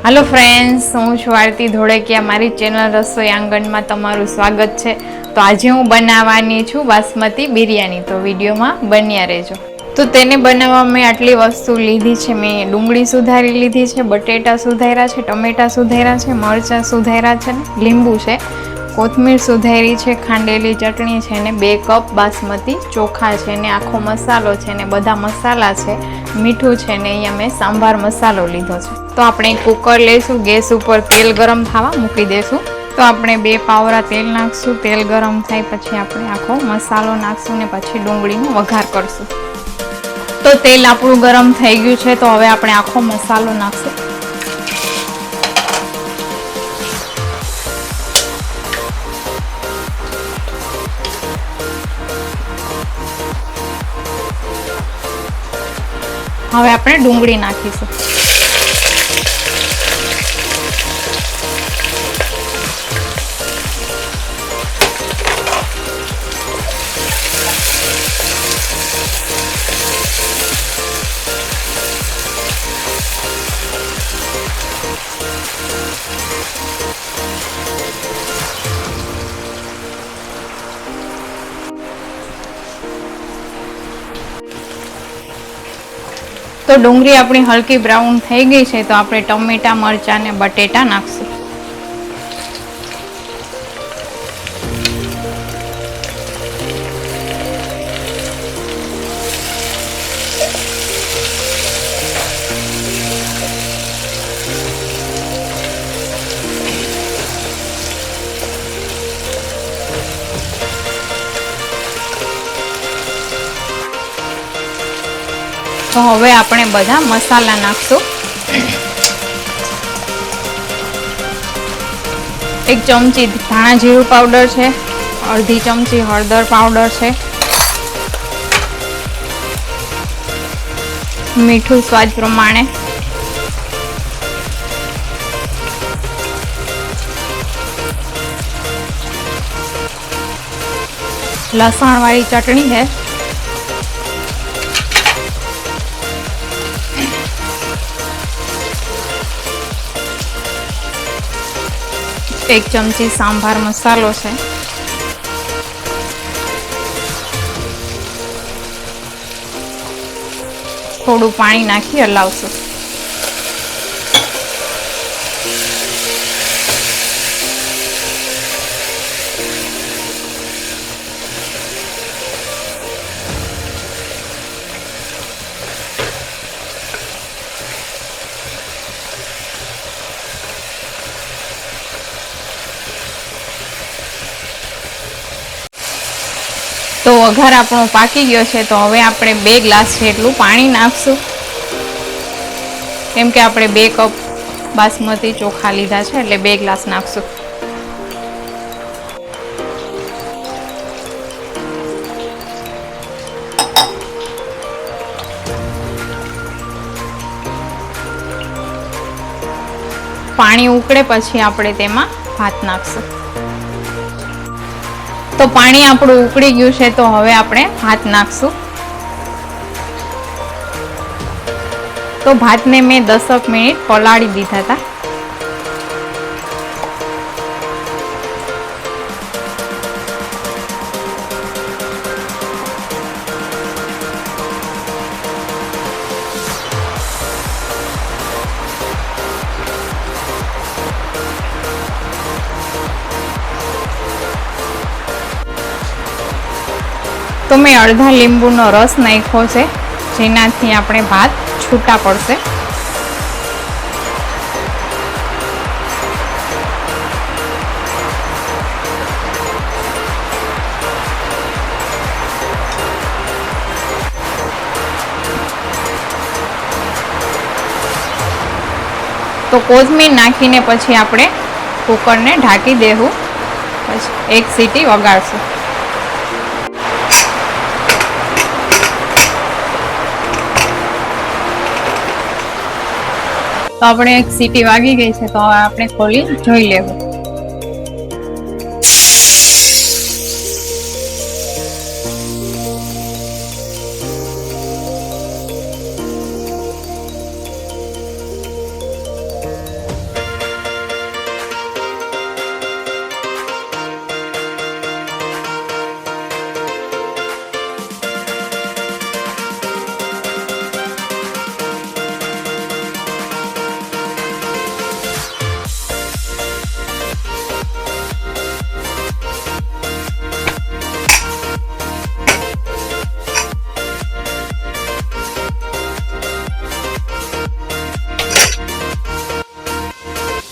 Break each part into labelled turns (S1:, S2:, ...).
S1: Hello friends, हूँ छुं आरती धोड़किया। मारी चेनल रसोई आंगण में तमारुं स्वागत है। तो आज हूँ बनावानी छुं बासमती बिरयानी, तो विडियो में बन्या रहेजो। तो तेने बनावा में आटली वस्तु लीधी है। मैं डूंगળી सुधारी लीधी है, बटेटा सुधार्या है, टमेटा सुधार्या है, मरचा सुधार्या है, લીંબુ है, कोथमीर सुधारी है, खांडेली चटनी है ने 2 कप बासमती चोखा है ने आखो मसालो है ने बधा मसाला है, मीठू है ने अहींया मैं सांभार मसालो लीधो है। तो आपणे कुकर लेशुं, गैस पर तेल गरम थवा मूकी देशुं। तो आपणे 2 पावरा तेल नाखशुं। तेल गरम थाय पछी आपणे आखो मसालो नाखशुं ने पछी डूंगळीनो वघार करशुं। तो तेल आपणुं गरम थई गयुं छे, तो हवे आपणे आखो मसालो नाखशुं। हवे आपणे डूंगળી नाखीशुं। तो डूंगળી अपनी हल्की ब्राउन थई गई है, तो आपणे टमेटा, मरचा ने बटेटा नाखशुं। तो हवे आपणे बधा मसाला नाखशुं। 1 चमची धाणा जीरु पाउडर है, अर्धी चमची हळदर पाउडर है, मीठू स्वाद प्रमाणे, लसण वाली चटनी है, एक चमची सांभार मसालो है, थोड़ू पानी नाखी हलावशुं। तो वघार आपणो पाकी गयो है। तो हवे आपणे 2 ग्लास जेटलुं पाणी नाखशुं, केम के आपणे 2 कप बासमती चोखा लीधा है, एटले 2 ग्लास नाखशुं। पाणी उकळे पछी आपणे तेमां भात नाखशुं। तो पाणी आपणुं उकળી गयुं છે, तो हवे આપણે भात नाखशुं। तो भात ने मैं 10 मिनिट पलाળી दीधा था। तो मैं अर्धा લીંબુનો रस नाख्यो है, जेनाथी आपणे भात छूटा पड़शे। तो कोथमीर नाखीने पछी आपणे कुकर ने ढाकी देवुं, पछी 1 सीटी वगाड़शुं। तो अपने 1 सीटी वागी गई है, तो आपने खोली जोई लेवुं।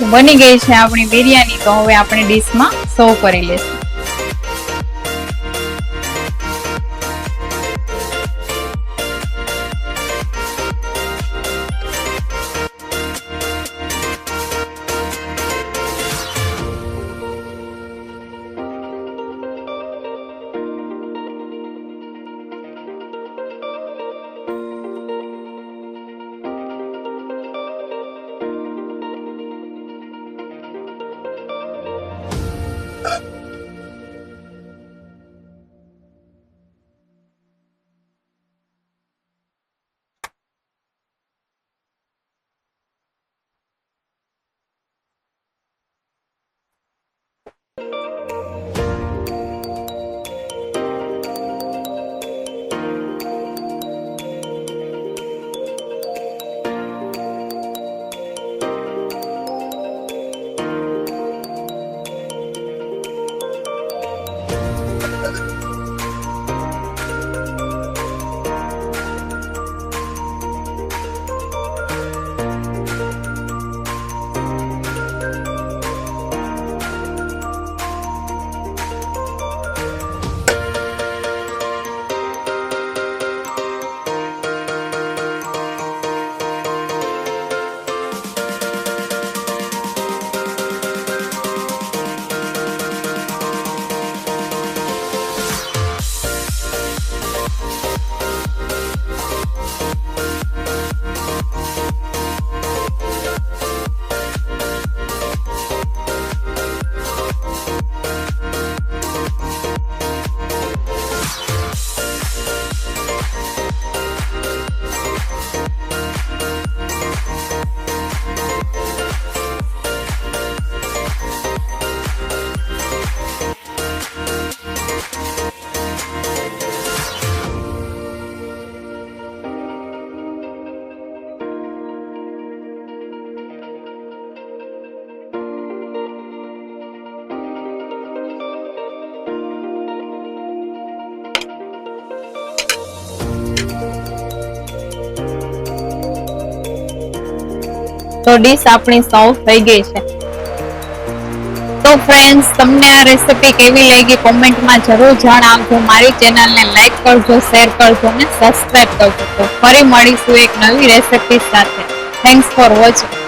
S1: બની ગઈ છે આપણી બિરયાની. તો હવે આપણે ડીશમાં સર્વ કરી લેશું. તો ડીશ આપણી સર્વ થઈ ગઈ છે. તો ફ્રેન્ડ્સ, તમને આ રેસીપી કેવી લાગી કોમેન્ટમાં જરૂર જણાવજો. મારી ચેનલને લાઈક કરજો, શેર કરજો અને સબસ્ક્રાઇબ કરજો. તો ફરી મળીશું એક નવી રેસીપી સાથે. Thanks for watching.